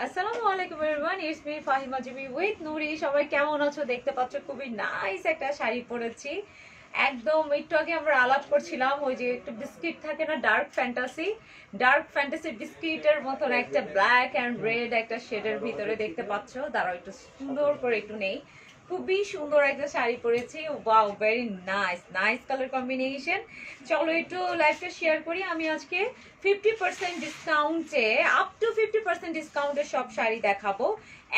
আসসালামু আলাইকুম everyone, it's me Fahima GB with Nuri. সবাই কেমন আছো? দেখতে পাচ্ছ খুবই নাইস একটা শাড়ি পরেছি। একদম একটু আগে আমরা আলাপ করছিলাম, ওই যে একটু বিস্কিট থাকে না, ডার্ক ফ্যান্টাসি বিস্কিটের মতন একটা ব্ল্যাক অ্যান্ড রেড একটা শেডের ভিতরে দেখতে পাচ্ছ। দাঁড়াও একটু সুন্দর করে একটু নেই, খুবই সুন্দর একটা শাড়ি পরেছি। Wow, very nice, nice colour combination. চলো একটু লাইভটা শেয়ার করি। আমি আজকে 50% ডিসকাউন্টে, আপ টু 50% ডিসকাউন্টে সব শাড়ি দেখাবো।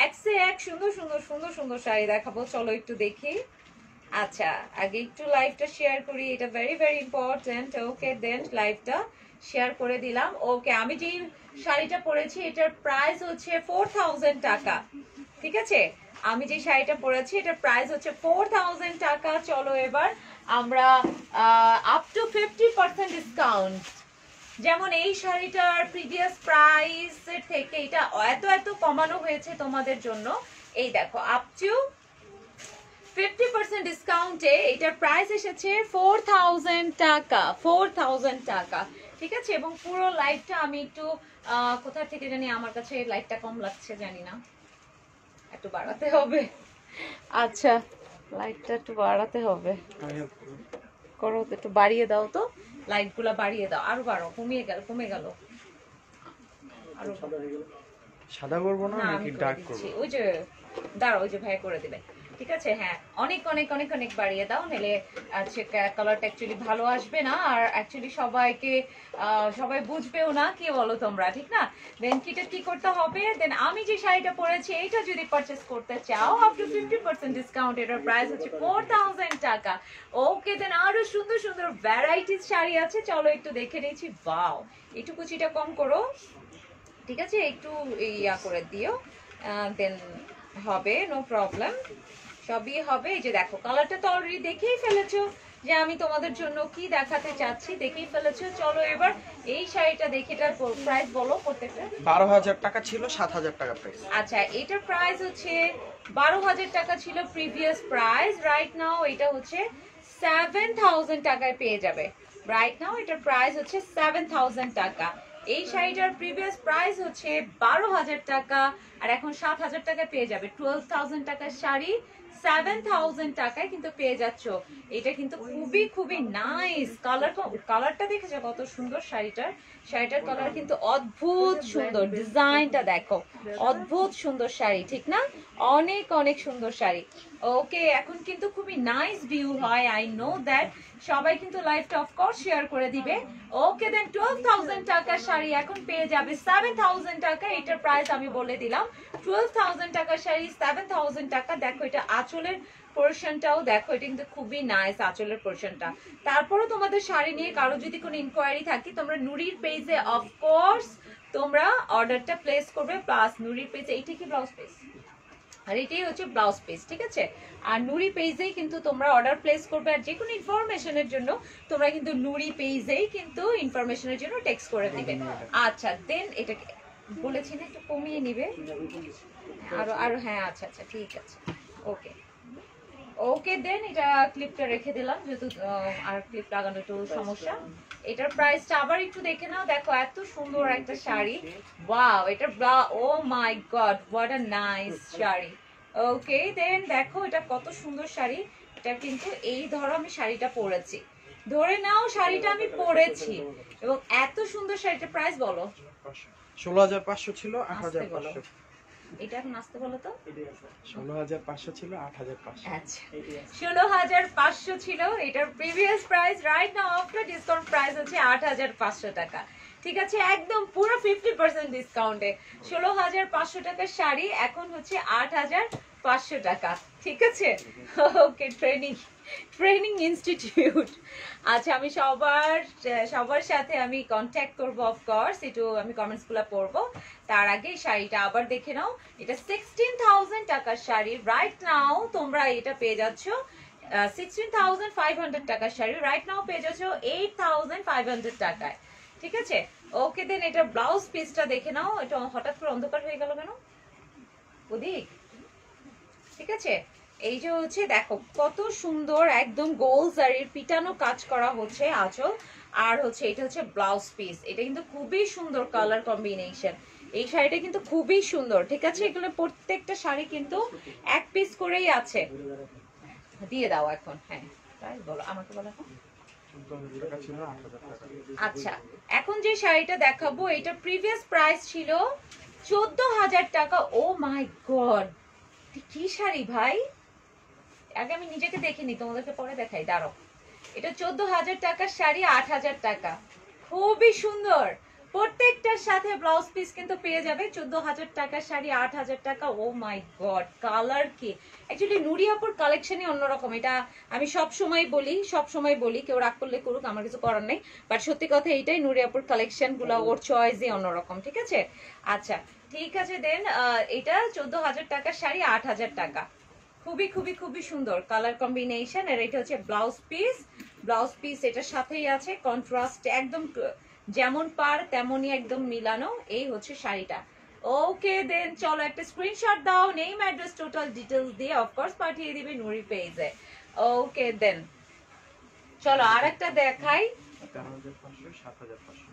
এক সে এক সুন্দর সুন্দর সুন্দর সুন্দর শাড়ি দেখাবো। চলো একটু দেখি। আচ্ছা, আগে একটু লাইভটা শেয়ার করি, এটা ভেরি ভেরি ইম্পর্টেন্ট। ওকে, দেন লাইভটা শেয়ার করে দিলাম। ওকে, আমি যেই শাড়িটা পরেছি এটার প্রাইস হচ্ছে 4000 টাকা। ঠিক আছে, আমি যে শাড়িটা পরেছি এটার প্রাইস হচ্ছে 4000 টাকা। চলো এবার আমরা আপ টু 50% ডিসকাউন্ট, যেমন এই শাড়িটার প্রিভিয়াস প্রাইসের থেকে এটা এত এত কমানো হয়েছে তোমাদের জন্য। এই দেখো, আপ টু 50% ডিসকাউন্টে এটার প্রাইস এসেছে 4000 টাকা। 4000 টাকা, ঠিক আছে। এবং পুরো লাইটটা আমি একটু কোথা থেকে জানি, আমার কাছে লাইটটা কম লাগছে, জানি না, একটু বাড়াতে হবে। আচ্ছা, লাইটটা একটু বাড়াতে হবে, করো তো, একটু বাড়িয়ে দাও তো, লাইটগুলা বাড়িয়ে দাও, আরো বাড়ো, কমে গেল আরো। সাদা করবো না নাকি ডার্ক করবো? ওই যে দাঁড়াও, ওই যে ভাই করে দিবে, ঠিক আছে। হ্যাঁ, অনেক অনেক অনেক অনেক বাড়িয়ে দাও, নাহলে আজকে কালারটা অ্যাকচুয়ালি ভালো আসবে না, আর অ্যাকচুয়ালি সবাই বুঝবেও না, কি বলো তোমরা, ঠিক না? দেন কিটা কি করতে হবে, দেন আমি যে শাড়িটা পরেছি এইটা যদি পারচেস করতে চাও আপ টু 50% ডিসকাউন্ট, এটার প্রাইস হচ্ছে 4000 টাকা। ওকে, দেন আরো সুন্দর সুন্দর ভ্যারাইটিস শাড়ি আছে, চলো একটু দেখে নিয়েছি। বাও, একটু কুচিটা কম করো, ঠিক আছে, একটু ইয়া করে দিও, দেন হবে, নো প্রবলেম, সবই হবে। এই যে দেখো, কালারটা তো অলরেডি দেখেই ফেলেছো যে আমি তোমাদের জন্য কি দেখাতে চাচ্ছি, দেখেই ফেলেছো। চলো এবার এই শাড়িটা দেখে, এটার প্রাইস বলো প্রত্যেকটা। 12000 টাকা ছিল, 7000 টাকা প্রাইস। আচ্ছা, এটার প্রাইস হচ্ছে 12000 টাকা ছিল প্রিভিয়াস প্রাইস, রাইট নাও এটা হচ্ছে 7000 টাকায় পেয়ে যাবে। রাইট নাও এটার প্রাইস হচ্ছে 7000 টাকা। এই শাড়িটার প্রিভিয়াস প্রাইস হচ্ছে 12000 টাকা, আর এখন 7000 টাকায় পেয়ে যাবে। 12000 টাকার শাড়ি 7000 টাকায় কিন্তু পেয়ে যাচ্ছ। এটা কিন্তু খুবই খুবই নাইস। কালারটা দেখেছো কত সুন্দর শাড়িটার কালার কিন্তু অদ্ভুত সুন্দর, ডিজাইনটা দেখো, অদ্ভুত সুন্দর শাড়ি, ঠিক না? অনেক অনেক সুন্দর শাড়ি। ওকে, এখন কিন্তু খুবই নাইস ভিউ হয়, আই নো দ্যাট। সবাই কিন্তু লাইভটা অফ কোর্স শেয়ার করে দিবে। ওকে, দেন 12000 টাকার শাড়ি এখন পেয়ে যাবে 7000 টাকা। এটার প্রাইস আমি বলে দিলাম, 12000 টাকার শাড়ি 7000 টাকা। দেখো, এটা আঁচলের পোর্শনটাও দেখো, এটা কিন্তু খুবই নাইস আঁচলের পোর্শনটা। তারপরও তোমাদের শাড়ি নিয়ে কারো যদি কোনো ইনকোয়ারি থাকে, তোমরা নুরির পেজে অফ কোর্স তোমরা অর্ডারটা প্লেস করবে। প্লাস নুরির পেজে, এইটা কি ব্লাউজ পেজ, আর এটাই হচ্ছে ব্লাউজ পেজ, ঠিক আছে। আর নুরি পেজেই কিন্তু তোমরা অর্ডার প্লেস করবে। আর যে কোনো ইনফরমেশনের জন্য তোমরা কিন্তু নুরি পেজেই কিন্তু ইনফরমেশনের জন্য টেক্সট করে দিবে। আচ্ছা, দেন এটাকে বলেছি না একটু কমিয়ে নিবে, আরো হ্যাঁ, আচ্ছা আচ্ছা, ঠিক আছে। ওকে ওকে, দেন এটা ক্লিপটা রেখে দিলাম, যেহেতু আর ক্লিপ লাগানো একটু সমস্যা। এটার প্রাইসটা আবার একটু দেখে নাও। দেখো, এত সুন্দর একটা শাড়ি, ওয়াও, এটা oh my god, what a nice sari. Okay, then দেখো এটা কত সুন্দর শাড়ি। এটা কিন্তু এই ধরো আমি শাড়িটা পরেছি, ধরে নাও শাড়িটা আমি পরেছি, এবং এত সুন্দর শাড়িটার প্রাইস বলো। 16500 ছিল, 8500। এটা এখন আসতে বলো তো। 16500 ছিল, 8500। আচ্ছা, 16500 ছিল এটার previous price. Right now after discount price হচ্ছে 8500 টাকা, ঠিক আছে। একদম পুরো 50% ডিসকাউন্টে 16500 টাকার শাড়ি এখন হচ্ছে 8500 টাকা, ঠিক আছে। ওকে, ট্রেনিং ইনস্টিটিউট। আচ্ছা, আমি সবার সাথে আমি কন্ট্যাক্ট করবো, অফকোর্স একটু আমি কমেন্টসগুলো পড়বো। তার আগে শাড়িটা আবার দেখে নাও। এটা 16000 টাকার শাড়ি, রাইট নাও তোমরা এটা পেয়ে যাচ্ছ 16500 টাকার শাড়ি, রাইট নাও পেয়ে যাচ্ছ 8500 টাকায়, ঠিক আছে। ওকে, দেন এটা ব্লাউজ পিসটা দেখে নাও। এটা হঠাৎ করে অন্ধকার হয়ে গেল কেন ওদিক, ঠিক আছে। এই যে হচ্ছে দেখো কত সুন্দর, একদম গোল জারির পিটানো কাজ করা হচ্ছে আঁচল, আর হচ্ছে এটা হচ্ছে ব্লাউজ পিস। এটা কিন্তু খুবই সুন্দর কালার কম্বিনেশন। এই শাড়িটা কিন্তু খুবই সুন্দর, ঠিক আছে? এগুলো প্রত্যেকটা শাড়ি কিন্তু এক পিস করেই আছে। দিয়ে দাও এখন। হ্যাঁ প্রাইস বলো, আমাকে বলো এখন। 14,000 টাকা ছিল 8,000 টাকা। আচ্ছা, এখন যে শাড়িটা দেখাবো এটা প্রিভিয়াস প্রাইস ছিল 14,000 টাকা। ও মাই গড, কি শাড়ি ভাই! আগে আমি নিজেকে দেখিনি, তোমাদেরকে পরে দেখাই, দাঁড়াও। এটা 14,000 টাকার শাড়ি, 8,000 টাকা। খুবই সুন্দর, প্রত্যেকটার সাথে ব্লাউজ পিস কিন্তু পেয়ে যাবে। 14,000 টাকার শাড়ি, 8,000 টাকা। ও মাই গড, কালার কি! অ্যাকচুয়ালি নুরিয়াপুর কালেকশনই অন্যরকম, এটা আমি সব সময় বলি, কেউ রাগ করলে করুক, আমার কিছু করার নেই। বাট সত্যি কথা এইটাই, নুরিয়াপুর কালেকশন গুলো ওর চয়েসই অন্যরকম, ঠিক আছে? আচ্ছা ঠিক আছে, দেন এটা 14,000 টাকার শাড়ি, 8,000 টাকা। খুবই খুবই খুবই সুন্দর কালার কম্বিনেশন। আর এটা হচ্ছে ব্লাউজ পিস এটার সাথেই আছে, কন্ট্রাস্ট একদম যেমন পার তেমনই একদম মিলানো। এই হচ্ছে শাড়িটা। ওকে দেন চলো একটা স্ক্রিনশট দাও, নেম অ্যাড্রেস টোটাল ডিটেলস দিয়ে অফকোর্স পাঠিয়ে দিবে নুরি পেজে। ওকে দেন চলো আর একটা দেখাই। 13,500 7,500।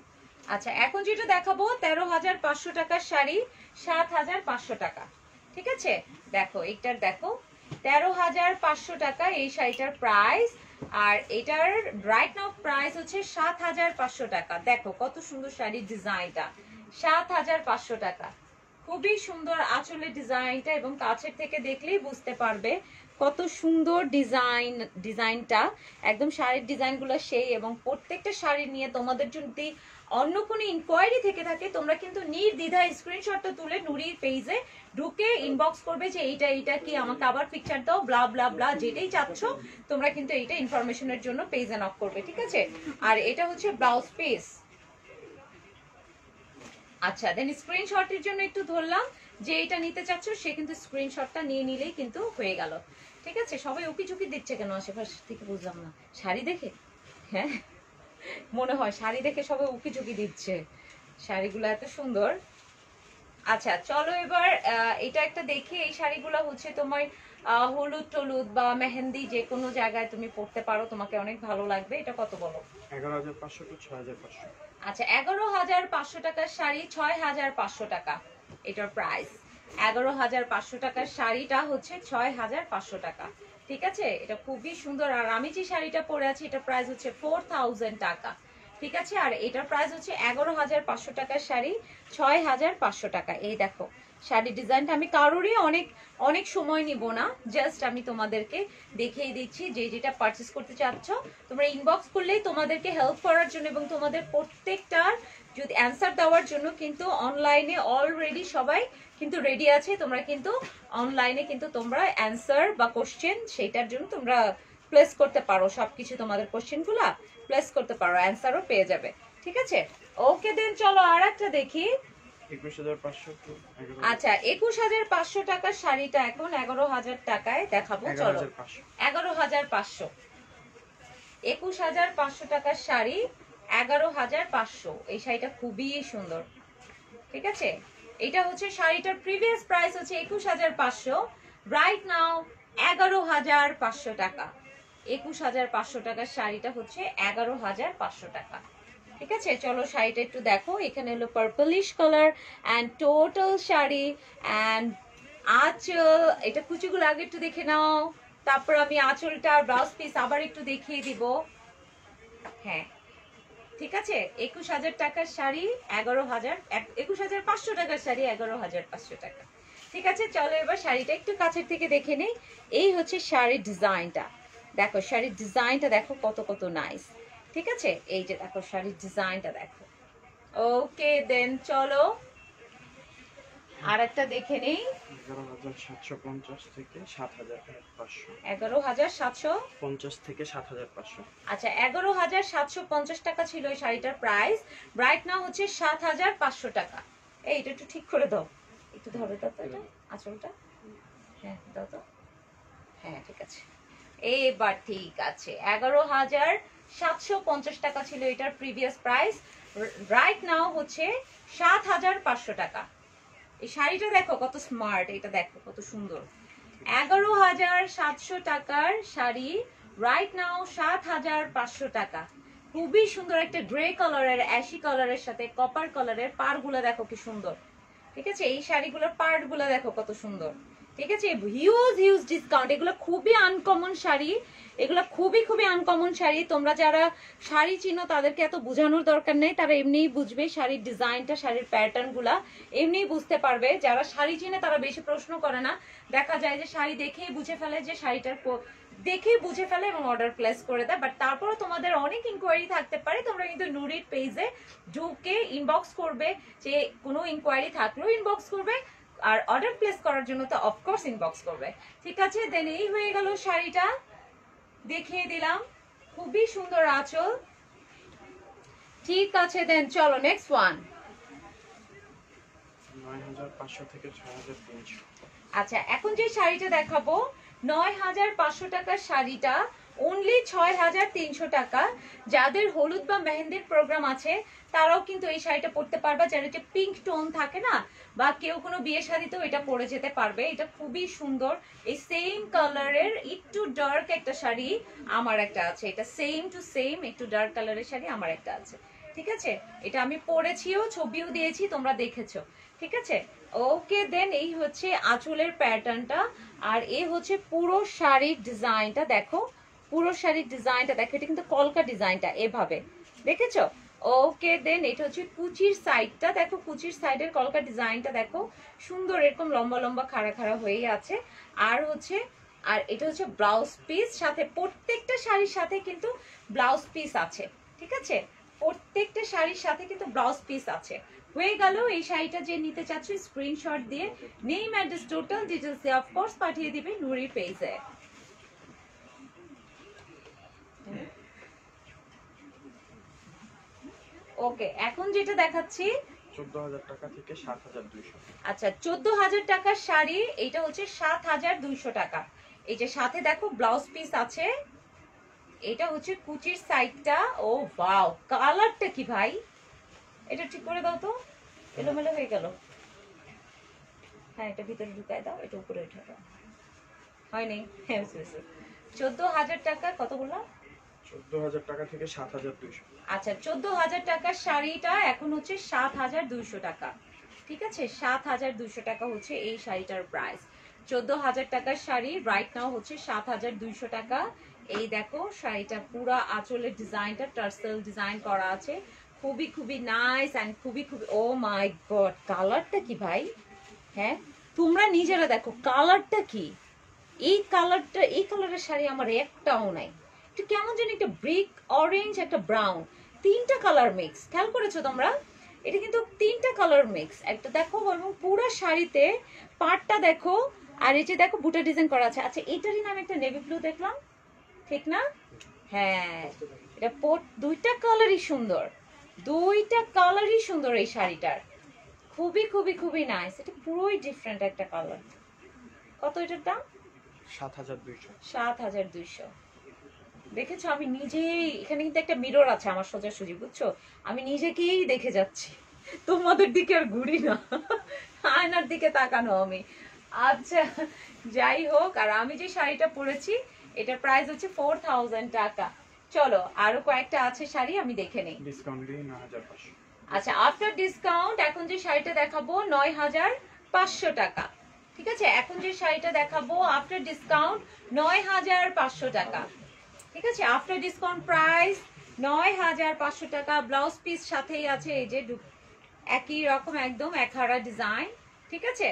আচ্ছা এখন যেটা দেখাবো 13,500 টাকার শাড়ি, 7,500 টাকা, ঠিক আছে? দেখো এইটার, দেখো 13,500 টাকা এই শাড়িটার প্রাইস। আর এটার রাইট নাও প্রাইস হচ্ছে 7,500 টাকা। দেখো কত সুন্দর শাড়ির ডিজাইনটা, 7,500 টাকা। খুবই সুন্দর আঁচলের ডিজাইনটা, এবং কাছের থেকে দেখলেই বুঝতে পারবে কত সুন্দর ডিজাইনটা। একদম শাড়ির ডিজাইনগুলো সেই, এবং প্রত্যেকটা শাড়ি নিয়ে তোমাদের যদি অন্য কোনো ইনকোয়ারি থেকে থাকে তোমরা কিন্তু নির্দ্বিধায় স্ক্রিনশটটা তুলে নুরির পেজে ঢুকে ইনবক্স করবে যে এইটা কি, আমাকে আবার পিকচার দাও, ব্লা ব্লা ব্লা, যেটাই চাচ্ছ তোমরা কিন্তু এইটা ইনফরমেশনের জন্য পেজে নক করবে, ঠিক আছে? আর এটা হচ্ছে ব্লাউজ পিস। আচ্ছা দেন স্ক্রিনশটের জন্য একটু ধরলাম, যে এটা নিতে চাচ্ছ সে কিন্তু স্ক্রিনশটটা নিয়ে নিলেই কিন্তু হয়ে গেল, ঠিক আছে? সবাই উকি ঝুঁকি দিচ্ছে কেন আশেপাশ থেকে, বুঝলাম না। শাড়ি দেখে? হ্যাঁ মনে হয় শাড়ি দেখে সবাই উকি ঝুঁকি দিচ্ছে, শাড়িগুলো এত সুন্দর। আচ্ছা চলো এবার এটা একটা দেখি। এই শাড়িগুলো হচ্ছে তোমার হলুদ টলুদ বা মেহেন্দি যে কোনো জায়গায় তুমি পরতে পারো, তোমাকে অনেক ভালো লাগবে। এটা কত বলো? 11,500 to 6,500। আচ্ছা 11,500 টাকার শাড়ি, 6,500 টাকা এটার প্রাইস। 11,500 টাকার শাড়িটা হচ্ছে 6,500 টাকা, ঠিক আছে? এটা খুবই সুন্দর। আর আমি যে শাড়িটা পরে আছি এটার প্রাইস হচ্ছে 4,000 টাকা, ঠিক আছে? আর এটার প্রাইস হচ্ছে 11,500 টাকার শাড়ি, 6,500 টাকা। এই দেখো শাড়ির ডিজাইনটা, আমি কারোরই অনেক সময় নিব না, জাস্ট আমি তোমাদেরকে দেখিয়ে দিচ্ছি। যে যেটা পারচেস করতে চাচ্ছ তোমরা ইনবক্স করলেই তোমাদেরকে হেল্প করার জন্য এবং তোমাদের প্রত্যেকটার যদি অ্যান্সার দেওয়ার জন্য কিন্তু অনলাইনে অলরেডি সবাই কিন্তু রেডি আছে। তোমরা কিন্তু অনলাইনে কিন্তু তোমরা অ্যান্সার বা কোশ্চেন সেইটার জন্য তোমরা প্লেস করতে পারো, সবকিছু তোমাদের কোশ্চেনগুলো প্লেস করতে পারো, অ্যান্সারও পেয়ে যাবে, ঠিক আছে? ওকে দেন চলো আর একটা দেখি। 21,500 to 11,000। আচ্ছা 21,500 টাকার শাড়িটা এখন 11,000 টাকায় দেখাবো, চলো। 11,500। 11,500, 21,500 টাকার শাড়ি, 11,500। এই শাড়িটা খুবই সুন্দর, ঠিক আছে? এটা হচ্ছে শাড়িটার প্রিভিয়াস প্রাইস হচ্ছে 21,500, রাইট নাও 11,500 টাকা। 21,500 টাকার শাড়িটা হচ্ছে 11,500 টাকা, ঠিক আছে? চলো শাড়িটা একটু দেখো। এখানে হলো purplish colour and total sari and আঁচল। এটা কুচিগুলো আগে একটু দেখে নাও, তারপর আমি আঁচলটা আর ব্লাউজ পিস আবার একটু দেখিয়ে দিব। হ্যাঁ ঠিক আছে, 21,000 টাকার শাড়ি 21,500 টাকার শাড়ি 11,500 টাকা, ঠিক আছে? চলো এবার শাড়িটা একটু কাছের থেকে দেখে নেই। এই হচ্ছে শাড়ির ডিজাইনটা, দেখো শাড়ির ডিজাইনটা দেখো কত কত নাইস, ঠিক আছে? এই যে দেখো শাড়ির ডিজাইনটা দেখো। ওকে দেন চলো আর একটা দেখে নেই। 11,750 থেকে 7,500। 11,750 থেকে 7,500। আচ্ছা 11,750 টাকা ছিল এই শাড়িটার প্রাইস, রাইট নাও হচ্ছে 7,500 টাকা। এইটা একটু ঠিক করে দাও, একটু ধরে দাও তো এটা আঁচলটা। হ্যাঁ দাও তো, হ্যাঁ ঠিক আছে, এবার ঠিক আছে। 11,750 টাকা ছিল এটার প্রিভিয়াস প্রাইস, রাইট নাও হচ্ছে 7,500 টাকা। এই শাড়িটা দেখো কত স্মার্ট, এটা দেখো কত সুন্দর। 11,700 টাকার শাড়ি, রাইট নাও 7,500 টাকা। খুবই সুন্দর একটা গ্রে কালারের, অ্যাশি কালারের সাথে কপার কালারের পাড়গুলো দেখো কি সুন্দর, ঠিক আছে, এই শাড়িগুলোর পার্ট গুলো দেখো কত সুন্দর। ঠিক আছে, হিউজ হিউজ ডিসকাউন্ট। এগুলো খুবই আনকমন শাড়ি, এগুলো খুবই খুবই আনকমন শাড়ি। তোমরা যারা শাড়ি চিনো তাদেরকে এত বোঝানোর দরকার নেই, তারা এমনিই বুঝবে শাড়ির ডিজাইনটা, শাড়ির প্যাটার্ন গুলা এমনিই বুঝতে পারবে। যারা শাড়ি চিনে তারা বেশি প্রশ্ন করে না, দেখা যায় যে শাড়ি দেখেই বুঝে ফেলে, যে শাড়িটার দেখেই বুঝে ফেলে এবং অর্ডার প্লেস করে দেয়। বাট তারপরে তোমাদের অনেক ইনকোয়ারি থাকতে পারে, তোমরা কিন্তু নুরির পেজে ঢুকে ইনবক্স করবে, যে কোনো ইনকোয়ারি থাকলেও ইনবক্স করবে, আর অর্ডার প্লেস করার জন্য তো অফকোর্স ইনবক্স করবে। ঠিক আছে, দেন এই হয়ে গেল শাড়িটা, দেখিয়ে দিলাম, খুবই সুন্দর আঁচল। ঠিক আছে, দেন চলো নেক্সট ওয়ান। 9500 থেকে 6300। আচ্ছা, এখন যে শাড়িটা দেখাবো 9500 টাকার শাড়িটা অনলি 6300 টাকা। যাদের হলুদ বা মেহেন্দির প্রোগ্রাম আছে তারাও কিন্তু এই শাড়িটা পরতে পারবে, যারা যে পিঙ্ক টোন থাকে না, বা কেউ কোনো বিয়ে শাড়িতেও এটা পরে যেতে পারবে। এটা খুবই সুন্দর, এই সেম কালারের একটু ডার্ক একটা শাড়ি আমার একটা আছে, এটা সেম টু সেম একটু ডার্ক কালারের শাড়ি আমার একটা আছে। ঠিক আছে, এটা আমি পরেছিও, ছবিও দিয়েছি, তোমরা দেখেছো। ঠিক আছে, ওকে, দেন এই হচ্ছে আঁচলের প্যাটার্নটা, আর এই হচ্ছে পুরো শাড়ির ডিজাইনটা। দেখো পুরো শাড়ির ডিজাইনটা দেখো, এটা কিন্তু কলকা ডিজাইনটা এভাবে, দেখেছো? ওকে, দেন এটা হচ্ছে কুচির সাইডটা, দেখো কুচির সাইডের কলকা ডিজাইনটা দেখো, সুন্দর এরকম লম্বা লম্বা খাড়া খাড়া হয়েই আছে। আর হচ্ছে, আর এটা হচ্ছে ব্লাউজ পিস, সাথে প্রত্যেকটা শাড়ির সাথে কিন্তু ব্লাউজ পিস আছে। ঠিক আছে, প্রত্যেকটা শাড়ির সাথে কিন্তু ব্লাউজ পিস আছে। হয়ে গেল। এই শাড়িটা যে নিতে চাচ্ছ স্ক্রিনশট দিয়ে নেম, অ্যাড্রেস, টোটাল ডিটেলস দিয়ে অফকোর্স পাঠিয়ে দিবে নুরির পেজে। ওকে, এখন যেটা দেখাচ্ছি 14000 টাকা থেকে 7200। আচ্ছা, 14000 টাকার শাড়ি, এটা হচ্ছে 7200 টাকা। এই যে সাথে দেখো ব্লাউজ পিস আছে, এটা হচ্ছে কুচির সাইডটা। ও ওয়াও, কালারটা কি ভাই, এটা ঠিক করে দাও তো, এলোমেলো হয়ে গেল। হ্যাঁ, এটা ভিতরে ঢুকায় দাও, এটা উপরে উঠে দাও। হয়নি? হ্যাঁ, 14000 টাকা, কত বললাম? 14000 টাকা থেকে 7200। আচ্ছা, 14000 টাকার শাড়িটা এখন হচ্ছে 7200 টাকা। ঠিক আছে, 7200 টাকা হচ্ছে এই শাড়িটার প্রাইস। 14000 টাকার শাড়ি রাইট নাও হচ্ছে 7200 টাকা। এই দেখো শাড়িটা পুরো আঁচলের ডিজাইনটা টার্সেল ডিজাইন করা আছে, খুবই খুবই নাইস অ্যান্ড খুবই খুবই, ও মাই গড, কালারটা কি ভাই! হ্যাঁ, তোমরা নিজেরা দেখো কালারটা কি, এই কালারটা, এই কালারের শাড়ি আমার একটাও নাই। একটু কেমন যেন একটা ব্রিক অরেঞ্জ, একটা ব্রাউন, তিনটা কালার মিক্স, খেয়াল করেছো তোমরা? এটা কিন্তু তিনটা কালার মিক্স। একটা দেখো, এবং পুরো শাড়িতে পাড়টা দেখো, আর এই যে দেখো বুটা ডিজাইন করা আছে। আচ্ছা, এটারই নাম একটা নেভি ব্লু দেখলাম, ঠিক না? হ্যাঁ, এটা দুইটা কালারই সুন্দর, দুইটা কালারই সুন্দর এই শাড়িটার, খুবই খুবই খুবই নাইস। এটা পুরোই ডিফারেন্ট একটা কালার। কত এটার দাম? 7200। 7200। দেখেছো, আমি নিজেই, এখানে কিন্তু একটা মিরর আছে আমার সোজাসুজি, বুঝছো? আমি নিজেকেই দেখে যাচ্ছি, তোমাদের দিকে আর ঘুরি না, আয়নার দিকে তাকানো আমি। আচ্ছা, যাই হোক, আর আমি যে শাড়িটা পরেছি এটার প্রাইস হচ্ছে 4000 টাকা। চলো আরো কয়েকটা আছে শাড়ি, আমি দেখে নেই। ডিসকাউন্ট দিয়ে 9500। আচ্ছা, আফটার ডিসকাউন্ট এখন যে শাড়িটা দেখাবো 9500 টাকা। ঠিক আছে, এখন যে শাড়িটা দেখাবো আফটার ডিসকাউন্ট 9500 টাকা। ঠিক আছে, আফটার ডিসকাউন্ট প্রাইস 9500 টাকা। ব্লাউজ পিস সাথেই আছে, এই যে একই রকম একদম একহারা ডিজাইন। ঠিক আছে,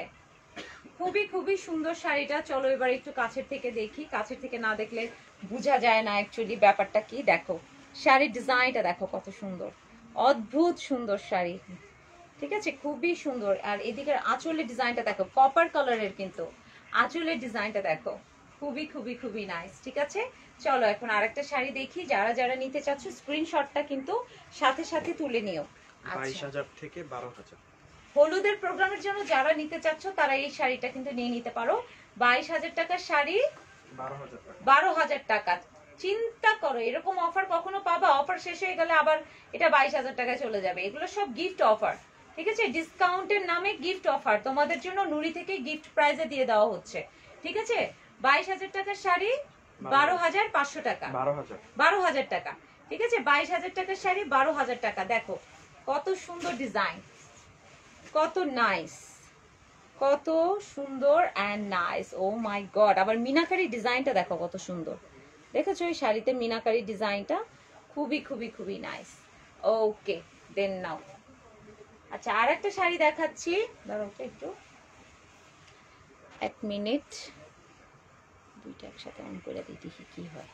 খুবই খুবই সুন্দর শাড়িটা। চলো এবার একটু কাছের থেকে দেখি, কাছের থেকে না দেখলে বোঝা যায় না অ্যাকচুয়ালি ব্যাপারটা কি। দেখো শাড়ির ডিজাইনটা দেখো কত সুন্দর, অদ্ভুত সুন্দর শাড়ি। ঠিক আছে, খুবই সুন্দর। আর এদিকের আঁচলের ডিজাইনটা দেখো, কপার কালারের কিন্তু আঁচলের ডিজাইনটা দেখো, খুবই খুবই খুবই নাইস। ঠিক আছে, চলো এখন আরেকটা শাড়ি দেখি। যারা যারা নিতে চাচ্ছ স্ক্রিনশটটা কিন্তু সাথে সাথে তুলে নিও। আচ্ছা, 22000 থেকে 12000। হলুদের প্রোগ্রামের জন্য যারা নিতে চাচ্ছ তারা এই শাড়িটা কিন্তু নিয়ে নিতে পারো। 22000 টাকার শাড়ি 12000 টাকা। 12000 টাকা। চিন্তা করো, এরকম অফার কখনো পাবা? অফার শেষ হয়ে গেলে আবার এটা 22000 টাকায় চলে যাবে। এগুলো সব গিফট অফার। ঠিক আছে, ডিসকাউন্টের নামে গিফট অফার তোমাদের জন্য নুরি থেকে গিফট প্রাইজে দিয়ে দেওয়া হচ্ছে। ঠিক আছে, 22000 টাকার শাড়ি 12500 টাকা, 12000 টাকা। ঠিক আছে, 22000 টাকার শাড়ি 12000 টাকা। দেখো কত সুন্দর ডিজাইন, কত নাইস। কত সুন্দর and nice. Oh my god, আবার মিনাকারি ডিজাইনটা দেখো কত সুন্দর। দেখেছো এই শাড়িতে মিনাকারি ডিজাইনটা খুবই খুবই খুবই নাইস। ওকে দেন নাও। আচ্ছা আর একটা শাড়ি দেখাচ্ছি, দাঁড়াও তো একটু, এক মিনিট, দুইটা একসাথে অন করে দিই দেখি কি হয়।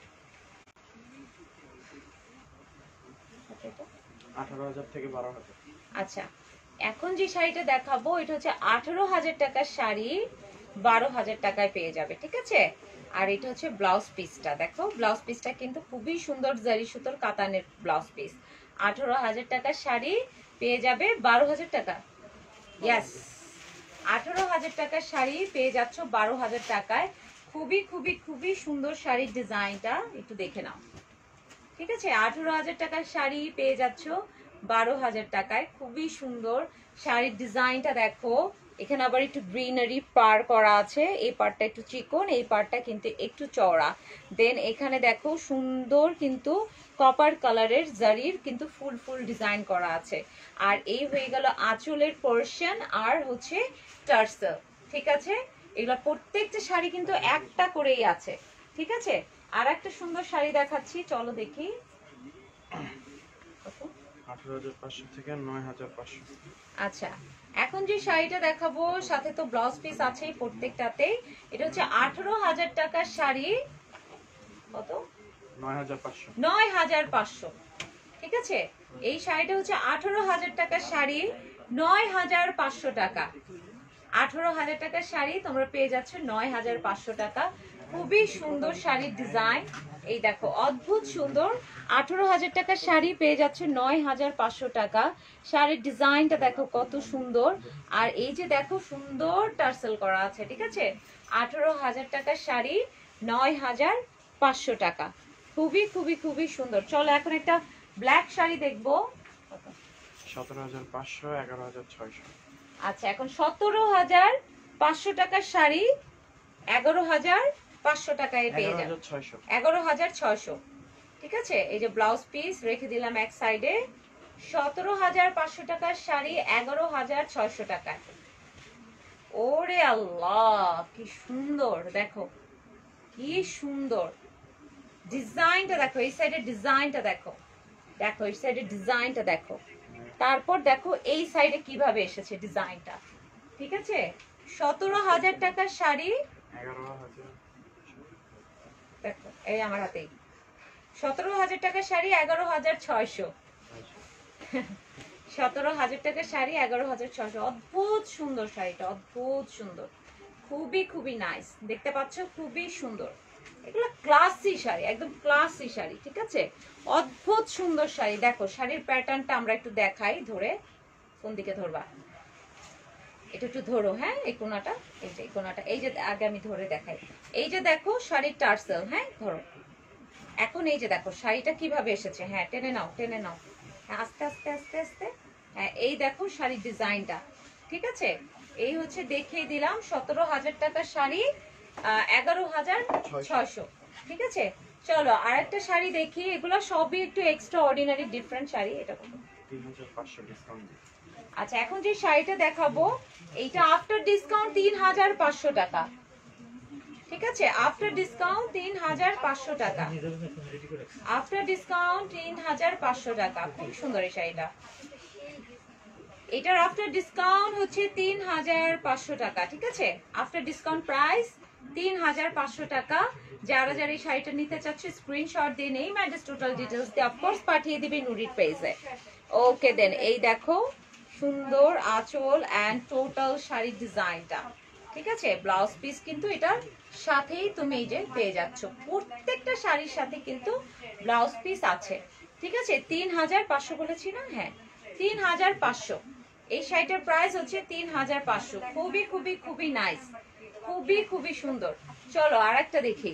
18,000 থেকে 12,000। আচ্ছা এখন যে শাড়িটা দেখাবো এটা হচ্ছে 18,000 টাকার শাড়ি 12,000 টাকায় পেয়ে যাবে, ঠিক আছে। আর এটা হচ্ছে ব্লাউজ পিসটা, দেখো ব্লাউজ পিসটা কিন্তু খুবই সুন্দর জারি সুতোর কাতানের ব্লাউজ পিস। 18,000 টাকার শাড়ি পেয়ে যাবে 12,000 টাকা। ইয়াস, 18,000 টাকার শাড়ি পেয়ে যাচ্ছ 12,000 টাকায়। খুবই খুবই খুবই সুন্দর শাড়ির ডিজাইনটা একটু দেখে নাও, ঠিক আছে। 18,000 টাকার শাড়ি পেয়ে যাচ্ছ 12,000 টাকায়। খুবই সুন্দর শাড়ির ডিজাইনটা দেখো। এখানে আবার একটু গ্রিনারি পার করা আছে, এই পার্টটা একটু চিকন, এই পার্টটা কিন্তু একটু চওড়া। দেন এখানে দেখো সুন্দর কিন্তু কপার কালারের জারির কিন্তু ফুল ফুল ডিজাইন করা আছে। আর এই হয়ে গেল আঁচলের পোরশন আর হচ্ছে টার্সেল, ঠিক আছে। এগুলো প্রত্যেকটা শাড়ি কিন্তু একটা করেই আছে, ঠিক আছে। আর একটা সুন্দর শাড়ি দেখাচ্ছি, চলো দেখি। 18,500 থেকে 9,500। আচ্ছা এখন যে শাড়িটা দেখাবো সাথে তো ব্লাউজ পিস আছেই প্রত্যেকটাতেই। এটা হচ্ছে 18,000 টাকার শাড়ি, কত? 9,500। 9,500, ঠিক আছে। এই শাড়িটা হচ্ছে 18,000 টাকার শাড়ি, 9,500 টাকা। 18,000 টাকার শাড়ি তোমরা পেয়ে যাচ্ছ 9,500 টাকা। খুবই সুন্দর শাড়ির ডিজাইন, এই দেখো অদ্ভুত সুন্দর। 18,000 টাকার শাড়ি পেয়ে যাচ্ছে 9,500 টাকা। শাড়ির ডিজাইনটা দেখো কত সুন্দর। আর এই যে দেখো সুন্দর টার্সেল করা আছে, ঠিক আছে। 18,000 টাকার শাড়ি 9,500 টাকা। খুবই খুবই খুবই সুন্দর। চলো এখন একটা ব্ল্যাক শাড়ি দেখবো। 17,500, 11,600। আচ্ছা এখন 17,500 টাকার শাড়ি 11,500 টাকায় পেয়ে যাবে। 11,600। 11,600, ঠিক আছে। এই যে ব্লাউজ পিস রেখে দিলাম এক সাইডে। 17,500 টাকার শাড়ি 11,600 টাকায়। ওরে আল্লাহ কি সুন্দর, দেখো কি সুন্দর ডিজাইনটা দেখো, এই সাইডের ডিজাইনটা দেখো, দেখো এই সাইডের ডিজাইনটা দেখো। তারপর দেখো এই সাইডে কিভাবে এসেছে ডিজাইনটা, ঠিক আছে। 17,000 টাকার শাড়ি, 11,000। দেখো এই আমার হাতেই 17,000 টাকার শাড়ি 11,600। 17,000 টাকার শাড়ি 11,600। অদ্ভুত সুন্দর শাড়িটা, অদ্ভুত সুন্দর, খুবই খুবই নাইস, দেখতে পাচ্ছ খুবই সুন্দর। এগুলো ক্লাসি শাড়ি, একদম ক্লাসি শাড়ি, ঠিক আছে। অদ্ভুত সুন্দর শাড়ি। দেখো শাড়ির প্যাটার্নটা আমরা একটু দেখাই ধরে, কোন দিকে ধরবা, এটা একটু ধরো, হ্যাঁ এই কোনাটা, এই যে এই কোনাটা, এই যে আগে আমি ধরে দেখাই। এই যে দেখো শাড়ির টার্সেল, হ্যাঁ ধরো। এখন এই যে দেখো শাড়িটা কিভাবে এসেছে, হ্যাঁ টেনে নাও টেনে নাও, হ্যাঁ আস্তে আস্তে আস্তে আস্তে, হ্যাঁ এই দেখো শাড়ির ডিজাইনটা, ঠিক আছে। এই হচ্ছে দেখিয়ে দিলাম 17,000 টাকার শাড়ি 11,600, ঠিক আছে। চলো আরেকটা শাড়ি দেখি, এগুলো সবই একটু এক্সট্রা অর্ডিনারি ডিফারেন্ট শাড়ি। এটা কত? 3,500 ডিসকাউন্ট দিয়ে। আচ্ছা এখন যে শাড়িটা দেখাবো এইটা আফটার ডিসকাউন্ট 3,500 টাকা, ঠিক আছে। আফটার ডিসকাউন্ট 3,500 টাকা, আফটার ডিসকাউন্ট 3,500 টাকা। খুব সুন্দর এই শাড়িটা, এটার আফটার ডিসকাউন্ট হচ্ছে 3,500 টাকা, ঠিক আছে। আফটার ডিসকাউন্ট প্রাইস 3,500 টাকা। যারা যারা এই শাড়িটা নিতে চাচ্ছে স্ক্রিনশট দিয়ে নেই ম্যাড্রেস টোটাল ডিটেলস দিয়ে অফকোর্স পাঠিয়ে দিবে নুরির পেজে। ওকে দেন এই দেখো সুন্দর আঁচল অ্যান্ড টোটাল শাড়ির ডিজাইনটা, ঠিক আছে। ব্লাউজ পিস কিন্তু এটার সাথেই তুমি এই যে পেয়ে যাচ্ছ, প্রত্যেকটা শাড়ির সাথে কিন্তু ব্লাউজ পিস আছে, ঠিক আছে। 3,500 বলেছি না, হ্যাঁ 3,500। এই শাড়িটার প্রাইস হচ্ছে 3,500। খুবই খুবই খুবই নাইস, খুবই খুবই সুন্দর। চলো আর একটা দেখি।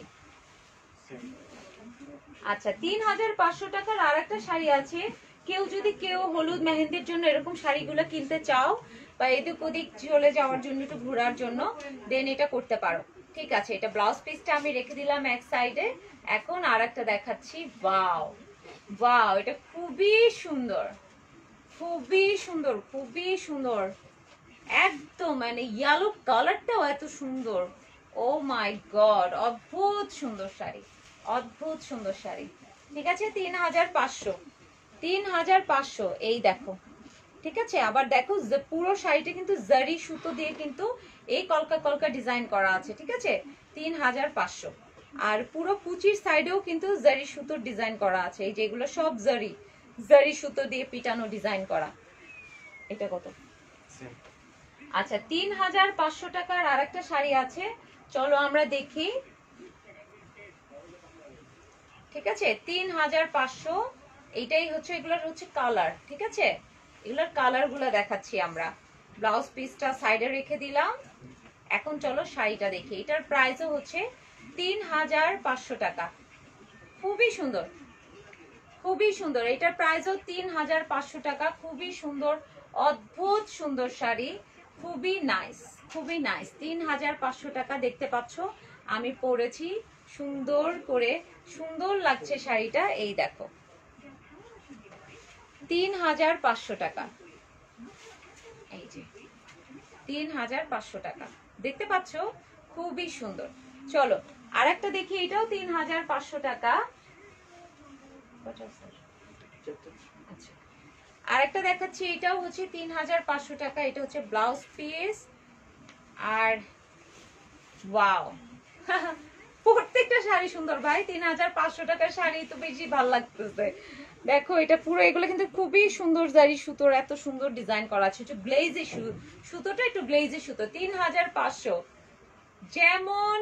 আচ্ছা 3,500 টাকার আর একটা শাড়ি আছে। কেউ যদি কেউ হলুদ মেহেন্দির জন্য এরকম শাড়িগুলো কিনতে চাও বা এদিক ওদিক চলে যাওয়ার জন্য একটু ঘোরার জন্য দেন এটা করতে পারো, ঠিক আছে। এটা ব্লাউজ পিসটা আমি রেখে দিলাম এক সাইডে। এখন আর একটা দেখাচ্ছি। ওয়াও ওয়াও, এটা খুবই সুন্দর, খুবই সুন্দর, খুবই সুন্দর, একদম মানে ইয়েলো কালারটাও এত সুন্দর। ও মাই গড, অদ্ভুত সুন্দর শাড়ি, অদ্ভুত সুন্দর শাড়ি। ঠিক আছে, 3500, 3500 এই দেখো। ঠিক আছে, আবার দেখো পুরো শাড়িটা কিন্তু জারি সুতো দিয়ে কিন্তু এই কলকা কলকা ডিজাইন করা আছে। ঠিক আছে, 3500। আর পুরো কুচির সাইডেও কিন্তু জারি সুতোর ডিজাইন করা আছে, এই যেগুলো সব জারি, জারি সুতো দিয়ে পিটানো ডিজাইন করা। এটা কত? সেম। আচ্ছা, 3500 টাকার আরেকটা শাড়ি আছে, চলো আমরা দেখি। ঠিক আছে, 3500, এইটাই হচ্ছে, এগুলোর হচ্ছে কালার। ঠিক আছে, এগুলোর কালার গুলো দেখাচ্ছি আমরা। ব্লাউজ পিসটা সাইডে রেখে দিলাম। এখন চলো শাড়িটা দেখি। এটার প্রাইসও হচ্ছে 3500 টাকা। খুবই সুন্দর, খুবই সুন্দর। এটার প্রাইসও 3500 টাকা। খুবই সুন্দর, অদ্ভুত সুন্দর শাড়ি, খুবই নাইস, খুবই নাইস। 3500 টাকা। দেখতে পাচ্ছ আমি পরেছি সুন্দর করে, সুন্দর লাগছে শাড়িটা। এই দেখো, 3500 টাকা। এই যে 3500 টাকা, দেখতে পাচ্ছ, খুবই সুন্দর। চলো আর একটা দেখি, এটাও 3500 টাকা। আচ্ছা, আরেকটা দেখাচ্ছি, এটাও হচ্ছে 3500 টাকা। এটা হচ্ছে ব্লাউজ পিস। আর ওয়াও, প্রত্যেকটা শাড়ি সুন্দর ভাই। 3500 টাকার শাড়ি তো বেশি ভালো লাগতেছে। দেখো এটা পুরো, এগুলো কিন্তু খুবই সুন্দর জারি সুতোর, এত সুন্দর ডিজাইন করা আছে। একটু গ্লেজি সুতোটা, একটু গ্লেজি সুতো। 3500, যেমন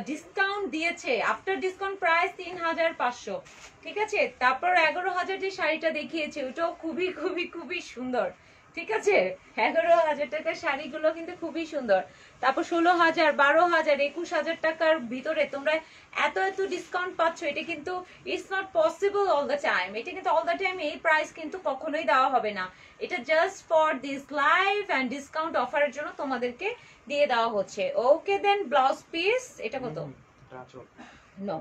ডিসকাউন্ট দিয়েছে, আফটার ডিসকাউন্ট প্রাইস 3500। ঠিক আছে, তারপর 11000 যে শাড়িটা দেখিয়েছে ওটাও খুবই খুবই খুবই সুন্দর। ঠিক আছে, 11000 টাকার শাড়িগুলো কিন্তু খুবই সুন্দর। তারপর 16000, 12000, 21000 টাকার ভিতরে তোমরা এত এত ডিসকাউন্ট পাচ্ছ। এটা কিন্তু it's not possible all the time. এটা কিন্তু অল দ্য টাইম এই প্রাইস কিন্তু কখনোই দেওয়া হবে না। এটা just for this live and discount অফারের জন্য তোমাদেরকে দিয়ে দেওয়া হচ্ছে। ওকে দেন, ব্লাউজ পিস এটা কত? নো,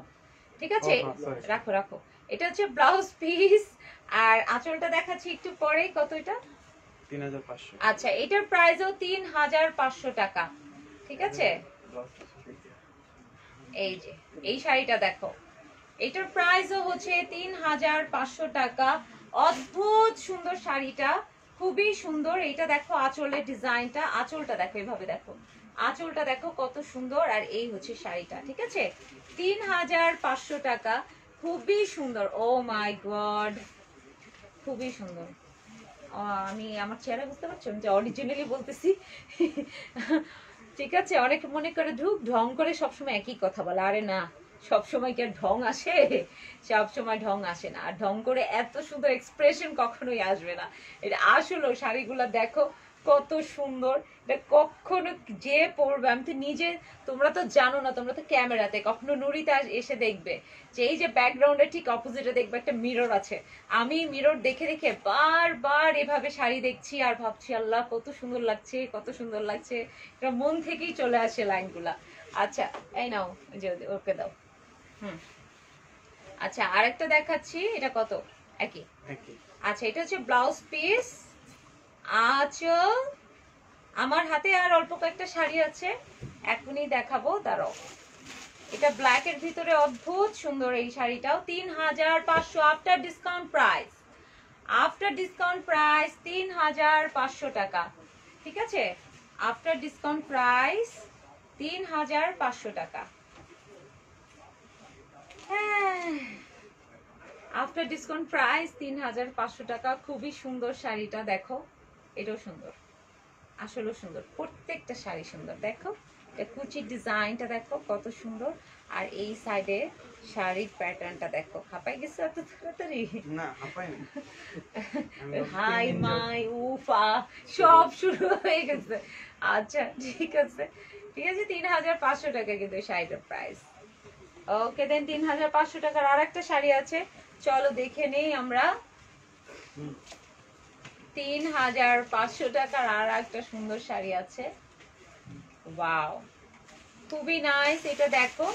ঠিক আছে, রাখো রাখো। এটা হচ্ছে ব্লাউজ পিস। আর আঁচলটা দেখাচ্ছি একটু পরে। কত এটা? 3500। আচ্ছা, এটার প্রাইসও 3500 টাকা। ঠিক আছে, এই যে এই শাড়িটা দেখো, এটার প্রাইসও হচ্ছে 3500 টাকা। অদ্ভুত সুন্দর শাড়িটা, খুবই সুন্দর। এইটা দেখো আঁচলের ডিজাইনটা, আঁচলটা দেখো, এভাবে দেখো, আঁচলটা দেখো কত সুন্দর। আর এই হচ্ছে শাড়িটা। ঠিক আছে, 3500 টাকা। খুবই সুন্দর। ও মাই গড, খুবই সুন্দর। আমি আমার চেহারা বুঝতে পারছো, আমি যে অরিজিনালি বলতেছি। ঠিক আছে, অনেকে মনে করে ঢং করে সবসময় একই কথা বলে। আরে না, সবসময় কি আর ঢং আসে? সবসময় ঢং আসে না। আর ঢং করে এত সুন্দর এক্সপ্রেশন কখনোই আসবে না। এটা আসলে শাড়িগুলো দেখো কত সুন্দর। এটা কখনো যে পরবে, আমি তো নিজে, তোমরা তো জানো না, তোমরা তো ক্যামেরাতে, কখনো নুরিতে এসে দেখবে যে এই যে ব্যাকগ্রাউন্ডে ঠিক অপোজিটে দেখবে একটা মিরর আছে। আমি মিরর দেখে দেখে বারবার এভাবে শাড়ি দেখছি আর ভাবছি আল্লাহ কত সুন্দর লাগছে, কত সুন্দর লাগছে। এটা মন থেকেই চলে আসে লাইনগুলা। আচ্ছা, এই নাও, যে ওকে দাও। আচ্ছা, আরেকটা দেখাচ্ছি। এটা কত? একই। আচ্ছা, এটা হচ্ছে ব্লাউজ পিস। আঁচল। আমার হাতে আর অল্প কয়েকটা শাড়ি আছে, এখনই দেখাবো, দাঁড়াও। এটা ব্ল্যাক এর ভিতরে অদ্ভুত সুন্দর। এই শাড়িটাও 3500 after discount price. After discount price 3500 টাকা। ঠিক আছে, আফটার ডিসকাউন্ট প্রাইস 3500 টাকা। হ্যাঁ, আফটার ডিসকাউন্ট প্রাইস 3500 টাকা। খুবই সুন্দর শাড়িটা দেখো, এটাও সুন্দর, আসলেও সুন্দর। প্রত্যেকটা শাড়ি সুন্দর। দেখো কুচির ডিজাইনটা দেখো কত সুন্দর। আর এই সাইডে শাড়ির প্যাটার্নটা দেখো। হাঁপাই গেছে এত তাড়াতাড়ি? না, হাঁপাইনি। হাই মাই উফা, সব শুরু হয়ে গেছে। আচ্ছা, ঠিক আছে, ঠিক আছে। 3500 টাকা কিন্তু শাড়িটার প্রাইস। ওকে দেন, 3500 টাকার আর একটা শাড়ি আছে, চলো দেখে নেই আমরা। 3500 টাকার আর একটা সুন্দর শাড়ি আছে। ওয়াও, খুবই নাইস। এটা দেখো,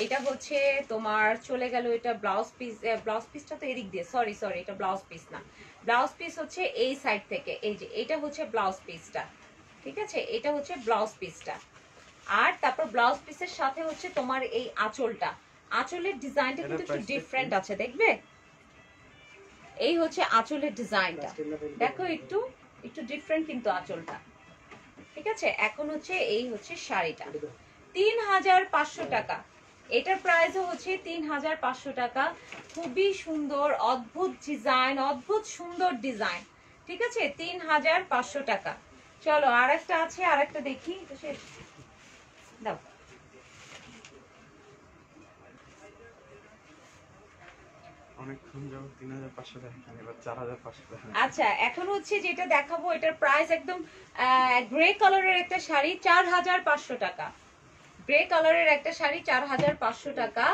এটা হচ্ছে তোমার চলে গেল, এটা ব্লাউজ পিস। ব্লাউজ পিসটা তো এদিক দিয়ে, সরি সরি, এটা ব্লাউজ পিস না। ব্লাউজ পিস হচ্ছে এই সাইড থেকে। এই যে এটা হচ্ছে ব্লাউজ পিসটা। ঠিক আছে, এটা হচ্ছে ব্লাউজ পিসটা। আর তারপর ব্লাউজ পিসের সাথে হচ্ছে তোমার এই আঁচলটা, আঁচলের ডিজাইনটা কিন্তু একটু ডিফারেন্ট আছে, দেখবে? এই হচ্ছে আঁচলের ডিজাইনটা, দেখো একটু একটু ডিফারেন্ট কিন্তু আঁচলটা। ঠিক আছে, এখন হচ্ছে এই হচ্ছে শাড়িটা 3500 টাকা। এটার প্রাইসও হচ্ছে 3500 টাকা। খুবই সুন্দর, অদ্ভুত ডিজাইন, অদ্ভুত সুন্দর ডিজাইন। ঠিক আছে, 3500 টাকা। চলো আর একটা আছে, আর একটা দেখি তো শেষ দাও। অনেকক্ষণ যাবো 3500 টাকা, এবার 4500 টাকা। আচ্ছা, এখন হচ্ছে যেটা দেখাবো এটার প্রাইস একদম গ্রে কালারের একটা শাড়ি 4500 টাকা। গ্রে কালারের একটা শাড়ি 4500 টাকা।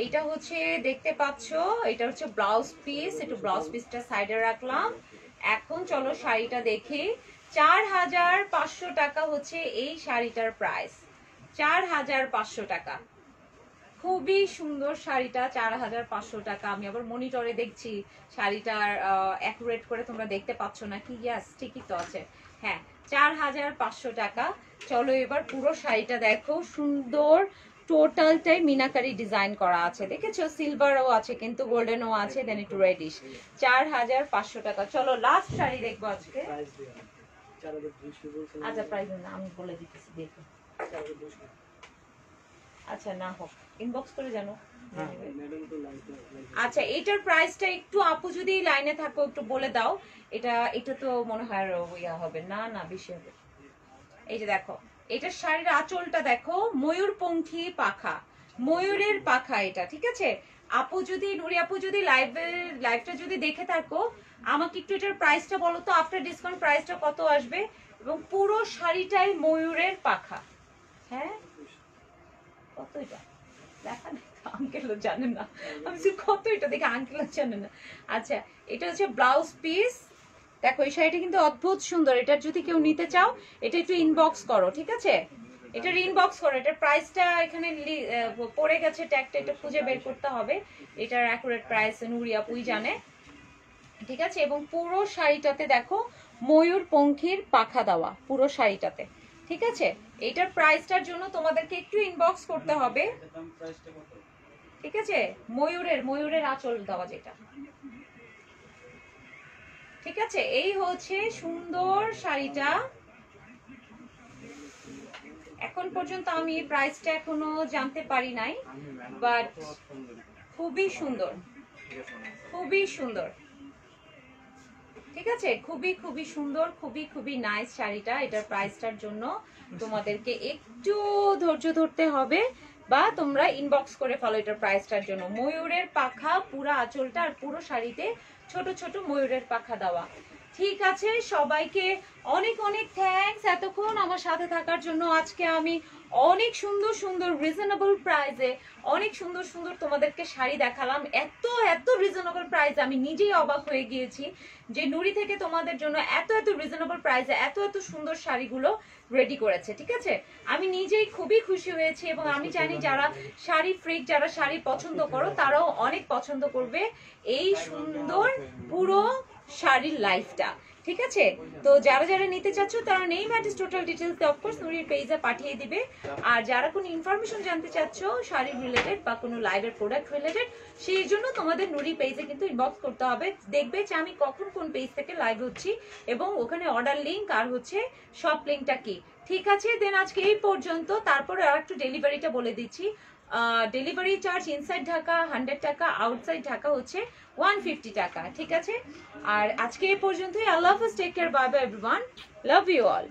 এইটা হচ্ছে দেখতে পাচ্ছো, এটা হচ্ছে ব্লাউজ পিস, একটু ব্লাউজ পিসটা সাইডে রাখলাম। এখন চলো শাড়িটা দেখি। 4500 টাকা হচ্ছে এই শাড়িটার প্রাইস, 4500 টাকা। খুবই সুন্দর শাড়িটা, 4500 টাকা। আমি আবার মনিটরে দেখছি শাড়িটার অ্যাকুরেট করে তোমরা দেখতে পাচ্ছ না কি? ইয়াস, ঠিকই তো আছে। হ্যাঁ, 4500 টাকা। চলো এবার পুরো শাড়িটা দেখো, সুন্দর টোটালটাই মিনাকারি ডিজাইন করা আছে, দেখেছো? সিলভারও আছে কিন্তু গোল্ডেনও আছে, দেন একটু রেডিশ। 4500 টাকা। চলো লাস্ট শাড়ি দেখবো আজকে। আচ্ছা, প্রাইস না আমি বলে দিতেছি, দেখো। আচ্ছা, না হোক, ইনবক্স করে জানো। আচ্ছা, এটার প্রাইসটা একটু আপু যদি লাইনে থাকো একটু বলে দাও। এটা তো মনে হয় ইয়া হবে না, না বেশি হবে। এই যে দেখো, এটার শাড়ির আঁচলটা দেখো, ময়ূরপঙ্খী পাখা, ময়ূরের পাখা এটা। ঠিক আছে আপু, যদি নুরি আপু যদি লাইভটা যদি দেখে থাকো, আমাকে একটু এটার প্রাইসটা বলো তো, আফটার ডিসকাউন্ট প্রাইসটা কত আসবে? এবং পুরো শাড়িটাই ময়ূরের পাখা। হ্যাঁ, কত এটা দেখা আঙ্কেলও জানে না, আমি কত এটা দেখে আঙ্কেলও জানে না। আচ্ছা, এটা হচ্ছে ব্লাউজ পিস। দেখো এই শাড়িটা কিন্তু অদ্ভুত সুন্দর। এটা যদি কেউ নিতে চাও, এটা একটু ইনবক্স করো। ঠিক আছে, এটার ইনবক্স করো। এটার প্রাইসটা এখানে পড়ে গেছে, ট্যাগটা এটা খুঁজে বের করতে হবে। এটার অ্যাকুরেট প্রাইস নুরি আপুই জানে। ঠিক আছে, এবং পুরো শাড়িটাতে দেখো ময়ূরপঙ্খীর পাখা দেওয়া, পুরো শাড়িটাতে। ঠিক আছে, এটার প্রাইসটার জন্য তোমাদেরকে একটু ইনবক্স করতে হবে। ঠিক আছে, ময়ূরের আঁচল দেওয়া যেটা। ঠিক আছে, এই হচ্ছে সুন্দর শাড়িটা। এখন পর্যন্ত আমি প্রাইসটা এখনো জানতে পারি নাই, বাট খুবই সুন্দর, খুবই সুন্দর। ঠিক আছে, খুবই খুবই সুন্দর, খুবই নাইস শাড়িটা। এটার প্রাইসটার জন্য তোমাদেরকে একটু ধৈর্য ধরতে হবে, বা তোমরা ইনবক্স করে ফেলো এটার প্রাইসটার জন্য। ময়ূরের পাখা পুরো আঁচলটা, আর পুরো শাড়িতে ছোট ছোট ময়ূরের পাখা দেওয়া। ঠিক আছে, সবাইকে অনেক অনেক থ্যাঙ্কস এতক্ষণ আমার সাথে থাকার জন্য। আজকে আমি অনেক সুন্দর সুন্দর রিজনেবল প্রাইসে অনেক সুন্দর সুন্দর তোমাদেরকে শাড়ি দেখালাম। এত এত রিজনেবল প্রাইসে আমি নিজেই অবাক হয়ে গিয়েছি যে নুরি থেকে তোমাদের জন্য এত এত রিজনেবল প্রাইসে এত এত সুন্দর শাড়িগুলো রেডি করেছে। ঠিক আছে, আমি নিজেই খুবই খুশি হয়েছি, এবং আমি জানি যারা শাড়ি ফ্রিক, যারা শাড়ি পছন্দ করো, তারাও অনেক পছন্দ করবে এই সুন্দর পুরো শাড়ির লাইফটা। ঠিক আছে, তো যারা যারা নিতে চাচ্ছ তারা name address total details of course নুরির পেজে পাঠিয়ে দিবে। আর যারা কোনো ইনফরমেশন জানতে চাচ্ছ শাড়ির রিলেটেড বা কোনো লাইভের প্রোডাক্ট রিলেটেড, সেই জন্য তোমাদের নুরি পেজে কিন্তু ইনবক্স করতে হবে। দেখবে যে আমি কখন কোন পেজ থেকে লাইভ হচ্ছি, এবং ওখানে অর্ডার লিঙ্ক আর হচ্ছে শপ লিঙ্কটা কি। ঠিক আছে, দেন আজকে এই পর্যন্ত। তারপরে আর একটু ডেলিভারিটা বলে দিচ্ছি। ডেলিভারি চার্জ ইনসাইড ঢাকা 100 টাকা, আউটসাইড ঢাকা হচ্ছে 150 টাকা। ঠিক আছে, আর আজকে এই পর্যন্তই। আল্লাহ হাফেজ, take care, bye bye everyone, love you all.